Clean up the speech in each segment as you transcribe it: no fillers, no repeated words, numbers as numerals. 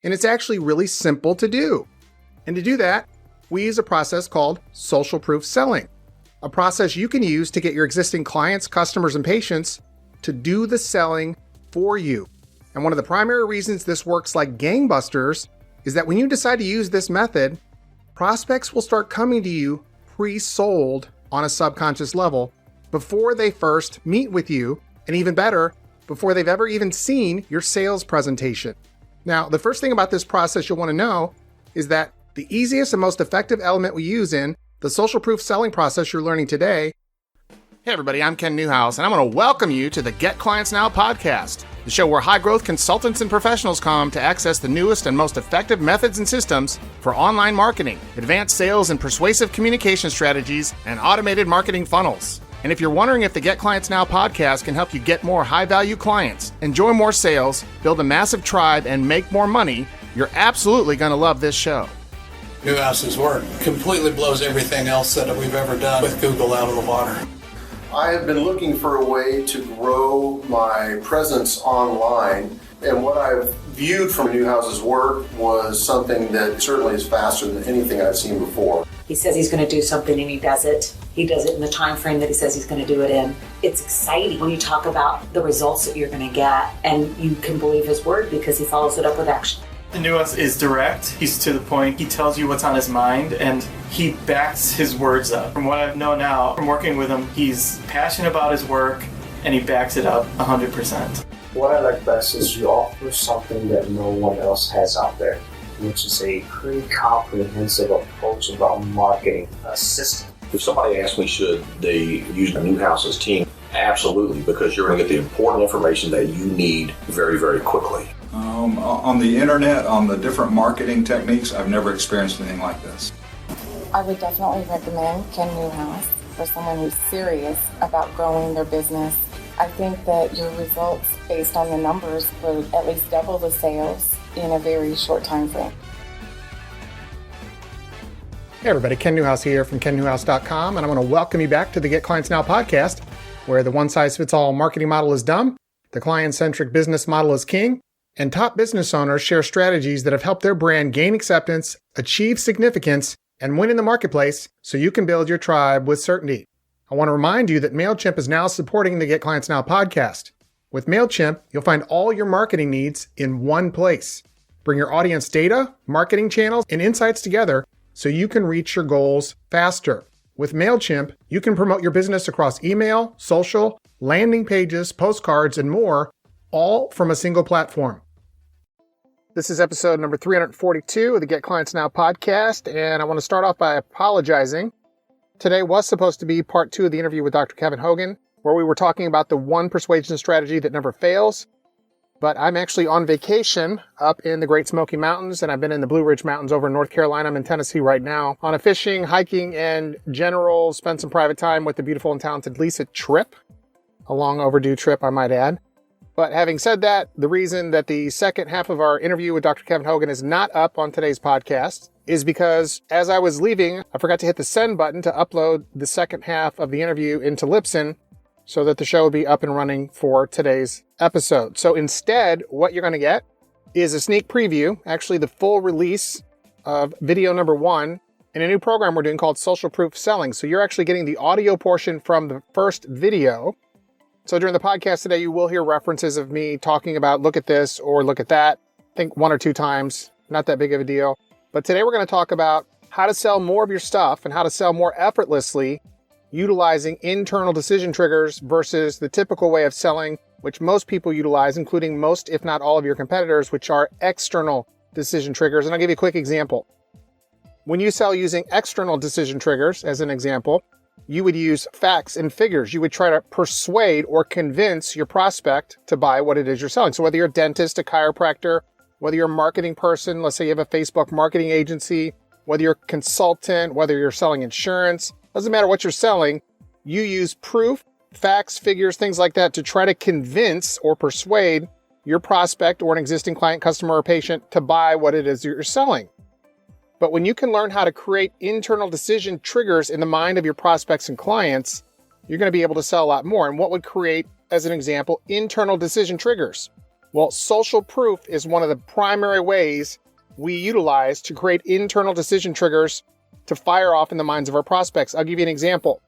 And it's actually really simple to do. And to do that, we use a process called social proof selling, a process you can use to get your existing clients, customers, and patients to do the selling for you. And one of the primary reasons this works like gangbusters is that when you decide to use this method, prospects will start coming to you pre-sold on a subconscious level before they first meet with you, and even better, before they've ever even seen your sales presentation. Now, the first thing about this process you'll want to know is that the easiest and most effective element we use in the social proof selling process you're learning today. Hey everybody, I'm Ken Newhouse, and I'm going to welcome you to the Get Clients Now podcast, the show where high-growth consultants and professionals come to access the newest and most effective methods and systems for online marketing, advanced sales and persuasive communication strategies, and automated marketing funnels. And if you're wondering if the Get Clients Now podcast can help you get more high-value clients, enjoy more sales, build a massive tribe, and make more money, you're absolutely going to love this show. Newhouse's work completely blows everything else that we've ever done with Google out of the water. I have been looking for a way to grow my presence online, and what I've viewed from Newhouse's work was something that certainly is faster than anything I've seen before. He says he's going to do something and he does it. He does it in the time frame that he says he's going to do it in. It's exciting when you talk about the results that you're going to get, and you can believe his word because he follows it up with action. The Newhouse is direct, he's to the point, he tells you what's on his mind, and he backs his words up. From what I know now, from working with him, he's passionate about his work, and he backs it up 100%. What I like best is you offer something that no one else has out there, which is a pretty comprehensive approach about marketing a system. If somebody asks me, should they use Newhouse's team? Absolutely, because you're going to get the important information that you need very, very quickly. On the internet, on the different marketing techniques, I've never experienced anything like this. I would definitely recommend Ken Newhouse for someone who's serious about growing their business. I think that your results based on the numbers would at least double the sales in a very short time frame. Hey everybody, Ken Newhouse here from kennewhouse.com, and I want to welcome you back to the Get Clients Now podcast, where the one-size-fits-all marketing model is dumb, the client-centric business model is king, and top business owners share strategies that have helped their brand gain acceptance, achieve significance, and win in the marketplace so you can build your tribe with certainty. I want to remind you that MailChimp is now supporting the Get Clients Now podcast. With MailChimp, you'll find all your marketing needs in one place. Bring your audience data, marketing channels, and insights together so you can reach your goals faster. With MailChimp, you can promote your business across email, social, landing pages, postcards, and more, all from a single platform. This is episode number 342 of the Get Clients Now podcast, and I want to start off by apologizing. Today was supposed to be part 2 of the interview with Dr. Kevin Hogan, where we were talking about the one persuasion strategy that never fails. But I'm actually on vacation up in the Great Smoky Mountains, and I've been in the Blue Ridge Mountains over in North Carolina. I'm in Tennessee right now on a fishing, hiking, and general spend some private time with the beautiful and talented Lisa trip. A long overdue trip, I might add. But having said that, the reason that the second half of our interview with Dr. Kevin Hogan is not up on today's podcast is because as I was leaving, I forgot to hit the send button to upload the second half of the interview into Libsyn so that the show would be up and running for today's episode. So instead, what you're going to get is a sneak preview, actually the full release of video number 1 in a new program we're doing called Social Proof Selling. So you're actually getting the audio portion from the first video. So during the podcast today, you will hear references of me talking about look at this or look at that. I think 1 or 2 times, not that big of a deal. But today we're going to talk about how to sell more of your stuff and how to sell more effortlessly utilizing internal decision triggers versus the typical way of selling, which most people utilize, including most, if not all of your competitors, which are external decision triggers. And I'll give you a quick example. When you sell using external decision triggers, as an example, you would use facts and figures. You would try to persuade or convince your prospect to buy what it is you're selling. So whether you're a dentist, a chiropractor, whether you're a marketing person, let's say you have a Facebook marketing agency, whether you're a consultant, whether you're selling insurance, doesn't matter what you're selling, you use proof, facts, figures, things like that to try to convince or persuade your prospect or an existing client, customer, or patient to buy what it is you're selling. But when you can learn how to create internal decision triggers in the mind of your prospects and clients, you're going to be able to sell a lot more. And what would create, as an example, internal decision triggers? Well, social proof is one of the primary ways we utilize to create internal decision triggers to fire off in the minds of our prospects. I'll give you an example.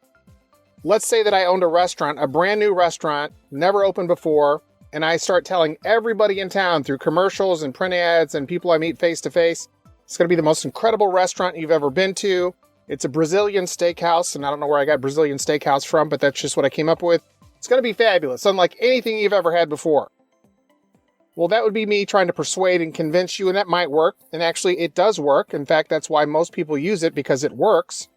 Let's say that I owned a restaurant, a brand new restaurant, never opened before, and I start telling everybody in town through commercials and print ads and people I meet face to face, it's going to be the most incredible restaurant you've ever been to. It's a Brazilian steakhouse, and I don't know where I got Brazilian steakhouse from, but that's just what I came up with. It's going to be fabulous, unlike anything you've ever had before. Well, that would be me trying to persuade and convince you, and that might work. And actually, it does work. In fact, that's why most people use it, because it works.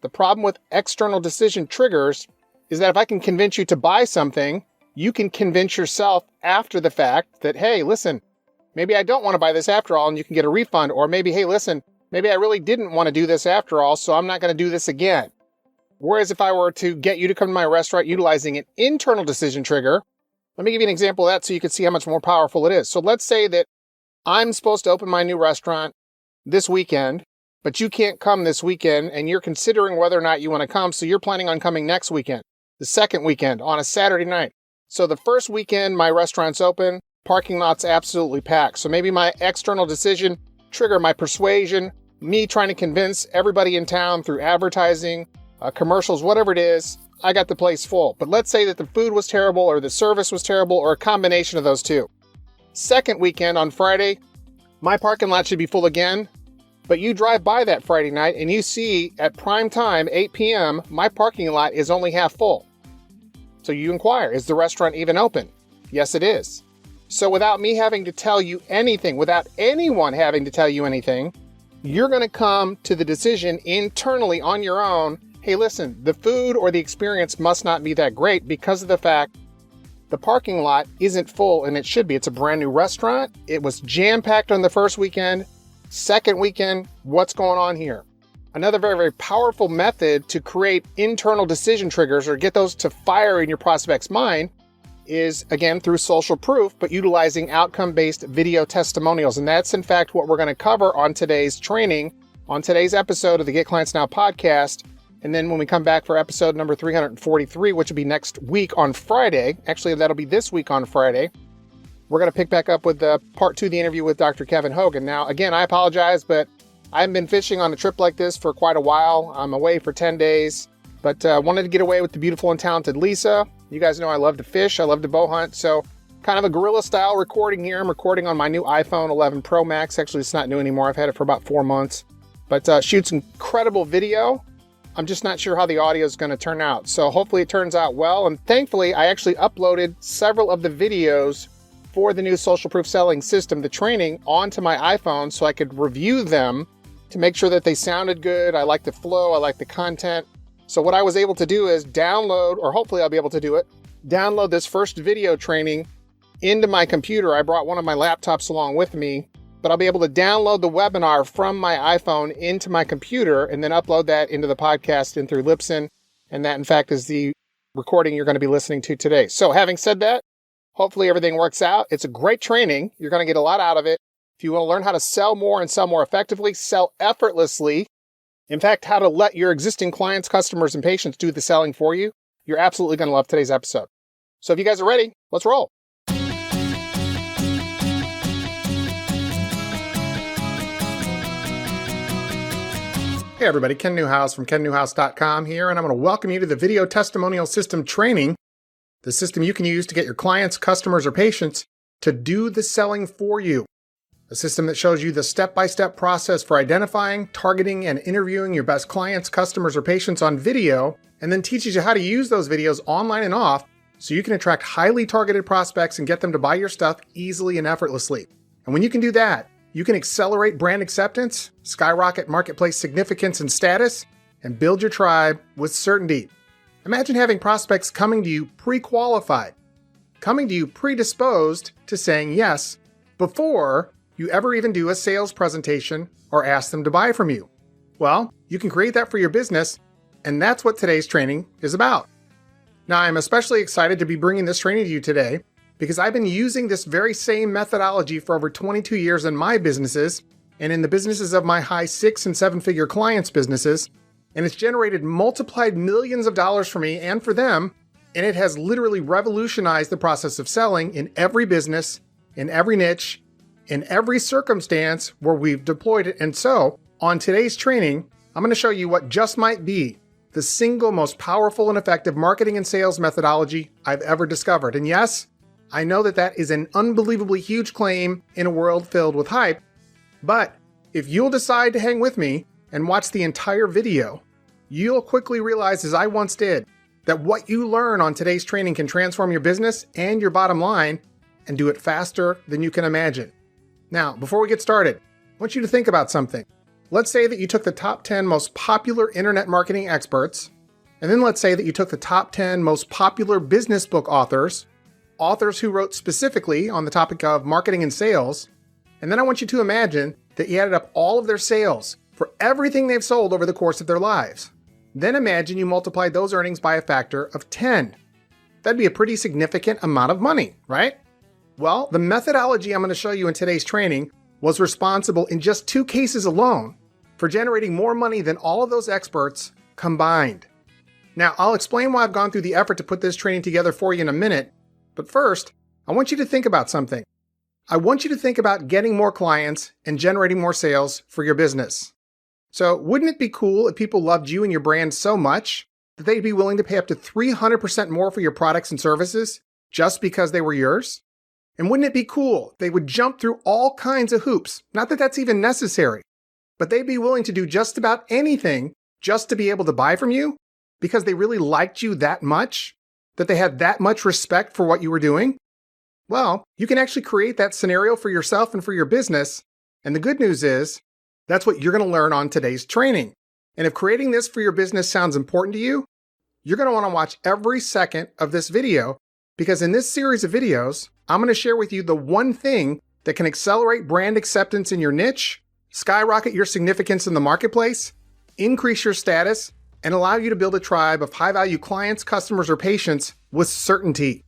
The problem with external decision triggers is that if I can convince you to buy something, you can convince yourself after the fact that, hey, listen, maybe I don't want to buy this after all, and you can get a refund. Or maybe, hey, listen, maybe I really didn't want to do this after all, so I'm not going to do this again. Whereas if I were to get you to come to my restaurant utilizing an internal decision trigger, let me give you an example of that so you can see how much more powerful it is. So let's say that I'm supposed to open my new restaurant this weekend, but you can't come this weekend, and you're considering whether or not you want to come, so you're planning on coming next weekend, the second weekend, on a Saturday night. So the first weekend my restaurant's open, parking lot's absolutely packed. So maybe my external decision trigger, my persuasion, me trying to convince everybody in town through advertising, commercials, whatever it is, I got the place full. But let's say that the food was terrible, or the service was terrible, or a combination of those two. Second weekend on Friday, my parking lot should be full again, but you drive by that Friday night and you see at prime time, 8 p.m., my parking lot is only half full. So you inquire, is the restaurant even open? Yes, it is. So without me having to tell you anything, without anyone having to tell you anything, you're going to come to the decision internally on your own. Hey, listen, the food or the experience must not be that great because of the fact the parking lot isn't full, and it should be. It's a brand new restaurant. It was jam-packed on the first weekend. Second weekend, what's going on here? Another very, very powerful method to create internal decision triggers or get those to fire in your prospect's mind is, again, through social proof, but utilizing outcome-based video testimonials. And that's, in fact, what we're going to cover on today's training, on today's episode of the Get Clients Now podcast. And then when we come back for episode number 343, which will be next week on Friday, actually that'll be this week on Friday, we're going to pick back up with part 2 of the interview with Dr. Kevin Hogan. Now, again, I apologize, but I haven't been fishing on a trip like this for quite a while. I'm away for 10 days, but wanted to get away with the beautiful and talented Lisa. You guys know I love to fish. I love to bow hunt. So kind of a guerrilla style recording here. I'm recording on my new iPhone 11 Pro Max. Actually, it's not new anymore. I've had it for about 4 months, but shoots incredible video. I'm just not sure how the audio is going to turn out. So hopefully it turns out well. And thankfully, I actually uploaded several of the videos for the new social proof selling system, the training, onto my iPhone so I could review them to make sure that they sounded good. I like the flow. I like the content. So what I was able to do is download, or hopefully I'll be able to do it, download this first video training into my computer. I brought one of my laptops along with me, but I'll be able to download the webinar from my iPhone into my computer and then upload that into the podcast in through Libsyn. And that, in fact, is the recording you're going to be listening to today. So having said that, hopefully everything works out. It's a great training. You're going to get a lot out of it. If you want to learn how to sell more and sell more effectively, sell effortlessly, in fact, how to let your existing clients, customers, and patients do the selling for you, you're absolutely going to love today's episode. So if you guys are ready, let's roll. Hey everybody, Ken Newhouse from KenNewhouse.com here, and I'm going to welcome you to the Video Testimonial System training, the system you can use to get your clients, customers, or patients to do the selling for you. A system that shows you the step-by-step process for identifying, targeting, and interviewing your best clients, customers, or patients on video, and then teaches you how to use those videos online and off so you can attract highly targeted prospects and get them to buy your stuff easily and effortlessly. And when you can do that, you can accelerate brand acceptance, skyrocket marketplace significance and status, and build your tribe with certainty. Imagine having prospects coming to you pre-qualified, coming to you predisposed to saying yes before you ever even do a sales presentation or ask them to buy from you. Well, you can create that for your business, and that's what today's training is about. Now, I'm especially excited to be bringing this training to you today because I've been using this very same methodology for over 22 years in my businesses and in the businesses of my high 6- and 7-figure clients' businesses, and it's generated multiplied millions of dollars for me and for them, and it has literally revolutionized the process of selling in every business in every niche, in every circumstance where we've deployed it. And so, on today's training, I'm going to show you what just might be the single most powerful and effective marketing and sales methodology I've ever discovered. And yes, I know that that is an unbelievably huge claim in a world filled with hype, but if you'll decide to hang with me and watch the entire video, you'll quickly realize, as I once did, that what you learn on today's training can transform your business and your bottom line and do it faster than you can imagine. Now, before we get started, I want you to think about something. Let's say that you took the top 10 most popular internet marketing experts, and then let's say that you took the top 10 most popular business book authors who wrote specifically on the topic of marketing and sales, and then I want you to imagine that you added up all of their sales for everything they've sold over the course of their lives. Then imagine you multiplied those earnings by a factor of 10. That'd be a pretty significant amount of money, right? Well, the methodology I'm going to show you in today's training was responsible in just 2 cases alone for generating more money than all of those experts combined. Now, I'll explain why I've gone through the effort to put this training together for you in a minute, but first, I want you to think about something. I want you to think about getting more clients and generating more sales for your business. So, wouldn't it be cool if people loved you and your brand so much that they'd be willing to pay up to 300% more for your products and services just because they were yours? And wouldn't it be cool if they would jump through all kinds of hoops, not that that's even necessary, but they'd be willing to do just about anything just to be able to buy from you because they really liked you that much, that they had that much respect for what you were doing? Well, you can actually create that scenario for yourself and for your business. And the good news is, that's what you're going to learn on today's training. And if creating this for your business sounds important to you, you're going to want to watch every second of this video, because in this series of videos, I'm going to share with you the one thing that can accelerate brand acceptance in your niche, skyrocket your significance in the marketplace, increase your status, and allow you to build a tribe of high-value clients, customers, or patients with certainty.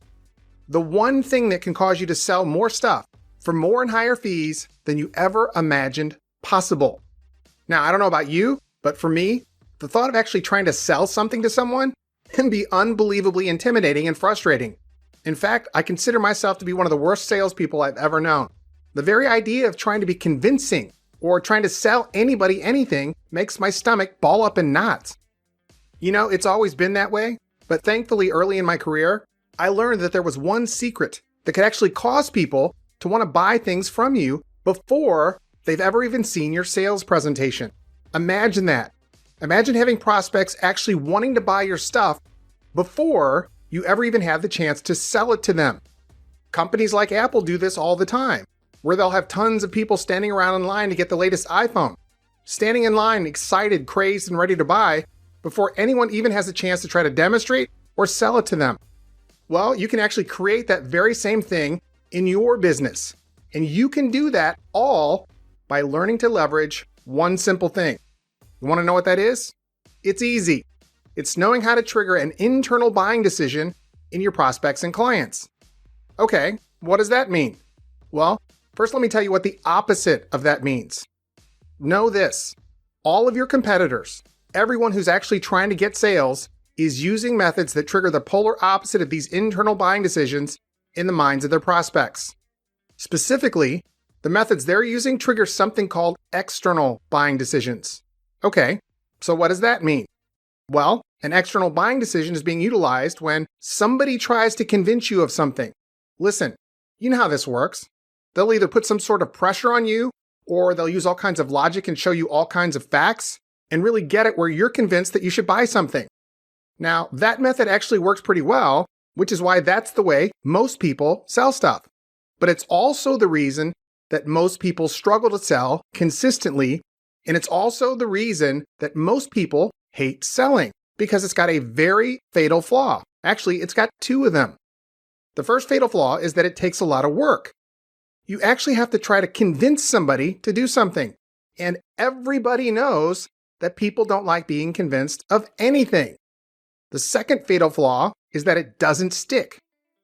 The one thing that can cause you to sell more stuff for more and higher fees than you ever imagined possible. Now, I don't know about you, but for me, the thought of actually trying to sell something to someone can be unbelievably intimidating and frustrating. In fact, I consider myself to be one of the worst salespeople I've ever known. The very idea of trying to be convincing or trying to sell anybody anything makes my stomach ball up in knots. You know, it's always been that way, but thankfully early in my career, I learned that there was one secret that could actually cause people to want to buy things from you before they've ever even seen your sales presentation. Imagine that. Imagine having prospects actually wanting to buy your stuff before you ever even have the chance to sell it to them. Companies like Apple do this all the time, where they'll have tons of people standing around in line to get the latest iPhone, standing in line excited, crazed, and ready to buy before anyone even has a chance to try to demonstrate or sell it to them. Well, you can actually create that very same thing in your business. And you can do that all by learning to leverage one simple thing. You want to know what that is? It's easy. It's knowing how to trigger an internal buying decision in your prospects and clients. Okay, what does that mean? Well, first let me tell you what the opposite of that means. Know this: all of your competitors, everyone who's actually trying to get sales, is using methods that trigger the polar opposite of these internal buying decisions in the minds of their prospects. Specifically, the methods they're using trigger something called external buying decisions. Okay, so what does that mean? Well, an external buying decision is being utilized when somebody tries to convince you of something. Listen, you know how this works. They'll either put some sort of pressure on you, or they'll use all kinds of logic and show you all kinds of facts and really get it where you're convinced that you should buy something. Now, that method actually works pretty well, which is why that's the way most people sell stuff. But it's also the reason that most people struggle to sell consistently, and it's also the reason that most people hate selling, because it's got a very fatal flaw. Actually, it's got 2 of them. The first fatal flaw is that it takes a lot of work. You actually have to try to convince somebody to do something. And everybody knows that people don't like being convinced of anything. The second fatal flaw is that it doesn't stick.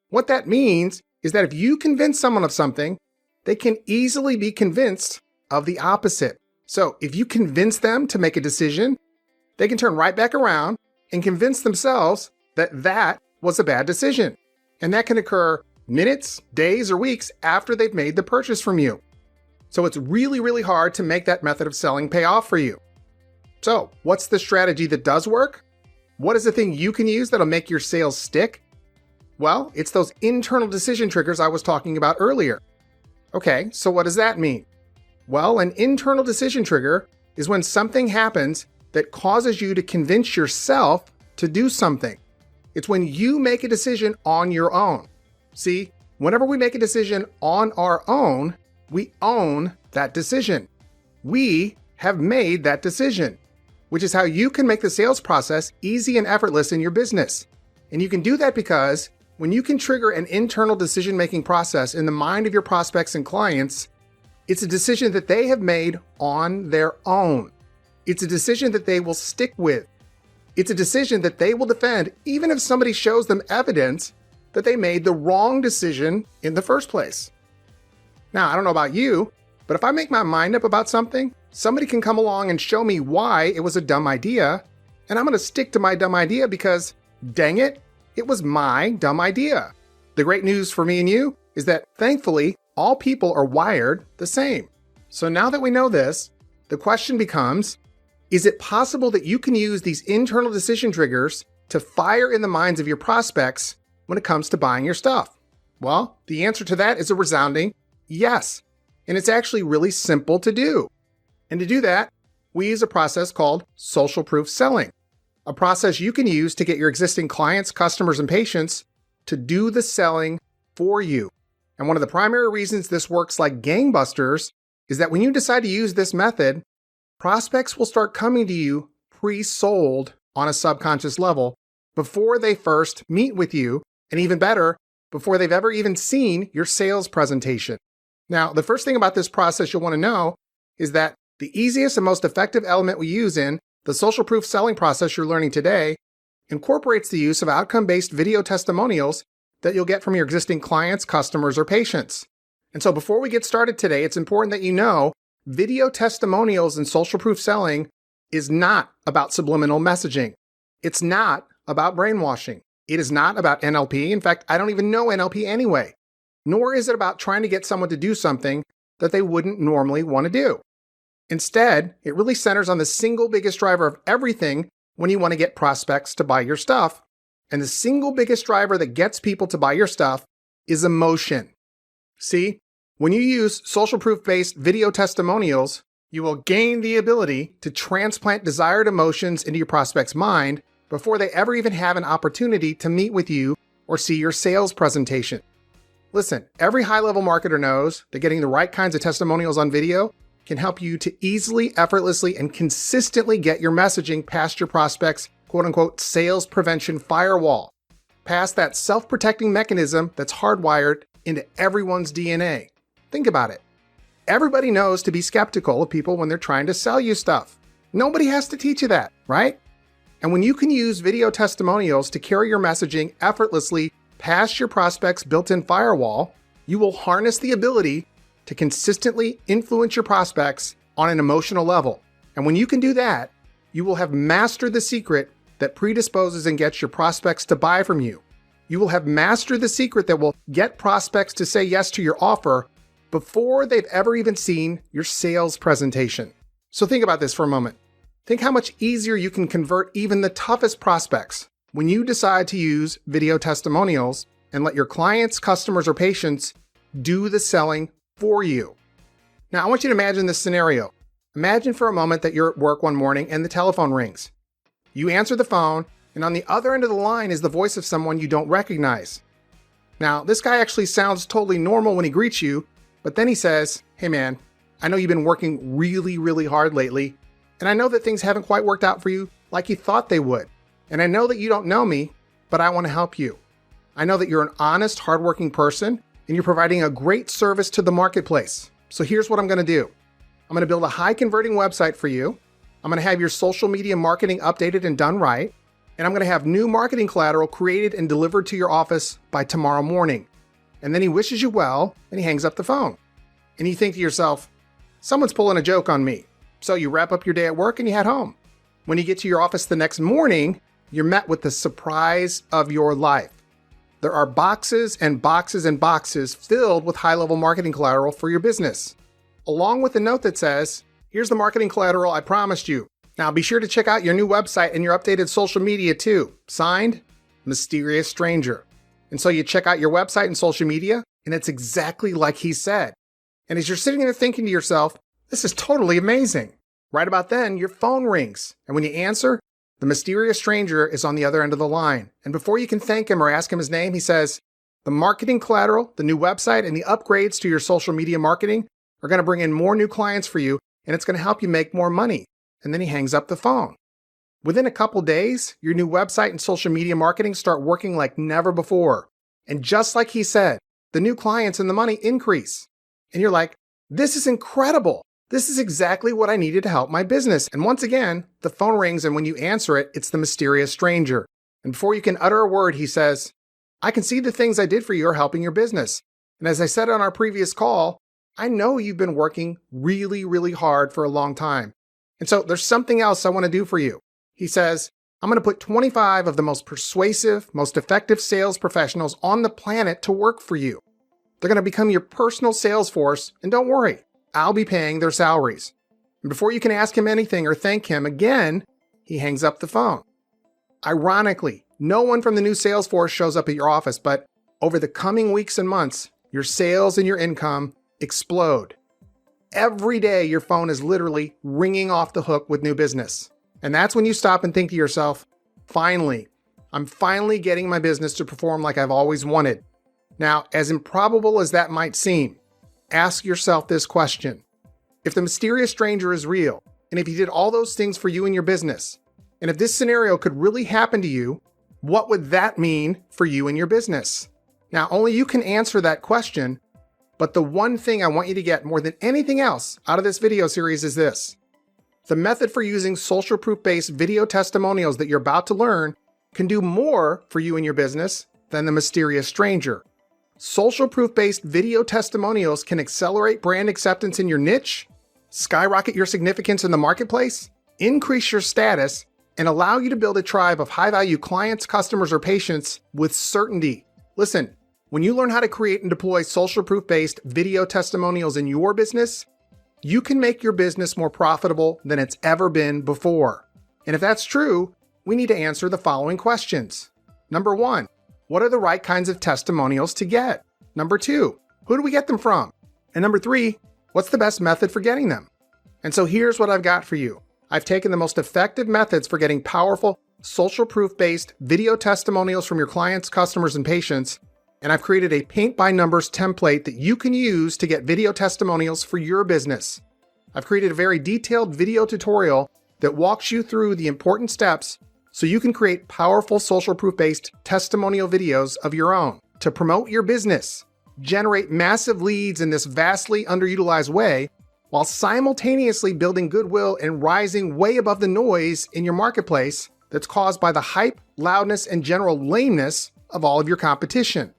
What that means is that if you convince someone of something, they can easily be convinced of the opposite. So if you convince them to make a decision, they can turn right back around and convince themselves that that was a bad decision. And that can occur minutes, days, or weeks after they've made the purchase from you. So it's really, really hard to make that method of selling pay off for you. So what's the strategy that does work? What is the thing you can use that'll make your sales stick? Well, it's those internal decision triggers I was talking about earlier. Okay, so what does that mean? Well, an internal decision trigger is when something happens that causes you to convince yourself to do something. It's when you make a decision on your own. See, whenever we make a decision on our own, we own that decision. We have made that decision, which is how you can make the sales process easy and effortless in your business. And you can do that because when you can trigger an internal decision-making process in the mind of your prospects and clients, it's a decision that they have made on their own. It's a decision that they will stick with. It's a decision that they will defend even if somebody shows them evidence that they made the wrong decision in the first place. Now, I don't know about you, but if I make my mind up about something, somebody can come along and show me why it was a dumb idea, and I'm going to stick to my dumb idea because, dang it, it was my dumb idea. The great news for me and you is that, thankfully, all people are wired the same. So now that we know this, the question becomes, is it possible that you can use these internal decision triggers to fire in the minds of your prospects when it comes to buying your stuff? Well, the answer to that is a resounding yes. And it's actually really simple to do. And to do that, we use a process called social proof selling, a process you can use to get your existing clients, customers, and patients to do the selling for you. And one of the primary reasons this works like gangbusters is that when you decide to use this method, prospects will start coming to you pre-sold on a subconscious level before they first meet with you, and even better, before they've ever even seen your sales presentation. Now, the first thing about this process you'll want to know is that the easiest and most effective element we use in the social proof selling process you're learning today incorporates the use of outcome-based video testimonials that you'll get from your existing clients, customers, or patients. And so before we get started today, it's important that you know video testimonials in social proof selling is not about subliminal messaging. It's not about brainwashing. It is not about NLP. In fact, I don't even know NLP anyway. Nor is it about trying to get someone to do something that they wouldn't normally want to do. Instead, it really centers on the single biggest driver of everything when you want to get prospects to buy your stuff. And the single biggest driver that gets people to buy your stuff is emotion. See, when you use social proof-based video testimonials, you will gain the ability to transplant desired emotions into your prospect's mind before they ever even have an opportunity to meet with you or see your sales presentation. Listen, every high-level marketer knows that getting the right kinds of testimonials on video can help you to easily, effortlessly, and consistently get your messaging past your prospects' quote-unquote sales prevention firewall, past that self-protecting mechanism that's hardwired into everyone's DNA. Think about it. Everybody knows to be skeptical of people when they're trying to sell you stuff. Nobody has to teach you that, right? And when you can use video testimonials to carry your messaging effortlessly past your prospect's built-in firewall, you will harness the ability to consistently influence your prospects on an emotional level. And when you can do that, you will have mastered the secret that predisposes and gets your prospects to buy from you. You will have mastered the secret that will get prospects to say yes to your offer before they've ever even seen your sales presentation. So think about this for a moment. Think how much easier you can convert even the toughest prospects when you decide to use video testimonials and let your clients, customers, or patients do the selling for you. Now, I want you to imagine this scenario. Imagine for a moment that you're at work one morning and the telephone rings. You answer the phone, and on the other end of the line is the voice of someone you don't recognize. Now, this guy actually sounds totally normal when he greets you, but then he says, "Hey man, I know you've been working really, really hard lately, and I know that things haven't quite worked out for you like you thought they would. And I know that you don't know me, but I want to help you. I know that you're an honest, hardworking person, and you're providing a great service to the marketplace. So here's what I'm going to do. I'm going to build a high-converting website for you. I'm going to have your social media marketing updated and done right. And I'm going to have new marketing collateral created and delivered to your office by tomorrow morning." And then he wishes you well, and he hangs up the phone. And you think to yourself, someone's pulling a joke on me. So you wrap up your day at work and you head home. When you get to your office the next morning, you're met with the surprise of your life. there are boxes and boxes and boxes filled with high-level marketing collateral for your business, along with a note that says, here's the marketing collateral I promised you. Now be sure to check out your new website and your updated social media too. Signed, Mysterious Stranger. And so you check out your website and social media, and it's exactly like he said. And as you're sitting there thinking to yourself, this is totally amazing. Right about then, your phone rings. And when you answer, the mysterious stranger is on the other end of the line. And before you can thank him or ask him his name, he says, the marketing collateral, the new website, and the upgrades to your social media marketing are going to bring in more new clients for you, and it's going to help you make more money. And then he hangs up the phone. Within a couple days, your new website and social media marketing start working like never before. And just like he said, the new clients and the money increase. And you're like, this is incredible. This is exactly what I needed to help my business. And once again, the phone rings, and when you answer it, it's the mysterious stranger. And before you can utter a word, he says, I can see the things I did for you are helping your business. And as I said on our previous call, I know you've been working really, really hard for a long time. And so there's something else I want to do for you. He says, I'm going to put 25 of the most persuasive, most effective sales professionals on the planet to work for you. They're going to become your personal sales force, and don't worry, I'll be paying their salaries. And before you can ask him anything or thank him again, he hangs up the phone. Ironically, no one from the new sales force shows up at your office, but over the coming weeks and months, your sales and your income explode. Every day, your phone is literally ringing off the hook with new business. And that's when you stop and think to yourself, finally, I'm finally getting my business to perform like I've always wanted. Now, as improbable as that might seem, ask yourself this question. If the mysterious stranger is real, and if he did all those things for you and your business, and if this scenario could really happen to you, what would that mean for you and your business? Now, only you can answer that question, but the one thing I want you to get more than anything else out of this video series is this. The method for using social proof-based video testimonials that you're about to learn can do more for you and your business than the mysterious stranger. Social proof-based video testimonials can accelerate brand acceptance in your niche, skyrocket your significance in the marketplace, increase your status, and allow you to build a tribe of high-value clients, customers, or patients with certainty. Listen, when you learn how to create and deploy social proof-based video testimonials in your business, you can make your business more profitable than it's ever been before. And if that's true, we need to answer the following questions. Number 1, what are the right kinds of testimonials to get? Number 2, who do we get them from? And number 3, what's the best method for getting them? And so here's what I've got for you. I've taken the most effective methods for getting powerful, social proof-based video testimonials from your clients, customers, and patients, and I've created a paint-by-numbers template that you can use to get video testimonials for your business. I've created a very detailed video tutorial that walks you through the important steps so you can create powerful social proof-based testimonial videos of your own to promote your business, generate massive leads in this vastly underutilized way, while simultaneously building goodwill and rising way above the noise in your marketplace that's caused by the hype, loudness, and general lameness of all of your competition.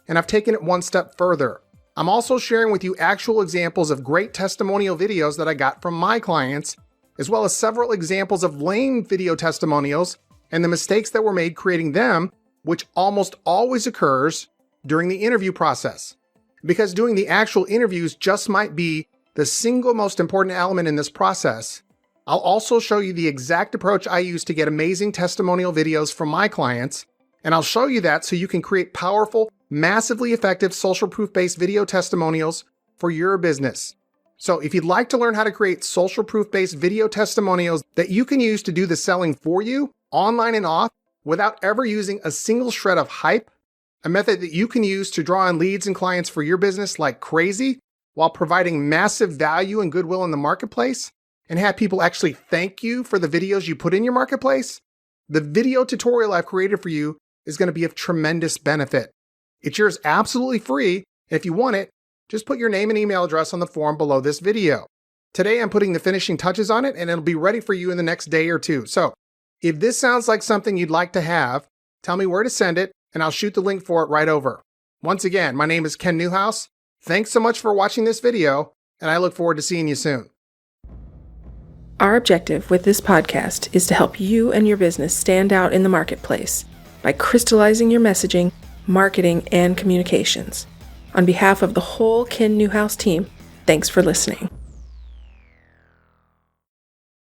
And I've taken it one step further. I'm also sharing with you actual examples of great testimonial videos that I got from my clients, as well as several examples of lame video testimonials and the mistakes that were made creating them, which almost always occurs during the interview process. Because doing the actual interviews just might be the single most important element in this process, I'll also show you the exact approach I use to get amazing testimonial videos from my clients, and I'll show you that so you can create powerful, massively effective social proof-based video testimonials for your business. So if you'd like to learn how to create social proof-based video testimonials that you can use to do the selling for you, online and off, without ever using a single shred of hype, a method that you can use to draw in leads and clients for your business like crazy, while providing massive value and goodwill in the marketplace, and have people actually thank you for the videos you put in your marketplace, the video tutorial I've created for you is going to be of tremendous benefit. It's yours absolutely free, and if you want it, just put your name and email address on the form below this video. Today I'm putting the finishing touches on it, and it'll be ready for you in the next day or two. So if this sounds like something you'd like to have, tell me where to send it, and I'll shoot the link for it right over. Once again, my name is Ken Newhouse. Thanks so much for watching this video, and I look forward to seeing you soon. Our objective with this podcast is to help you and your business stand out in the marketplace by crystallizing your messaging, marketing, and communications. On behalf of the whole Ken Newhouse team, thanks for listening.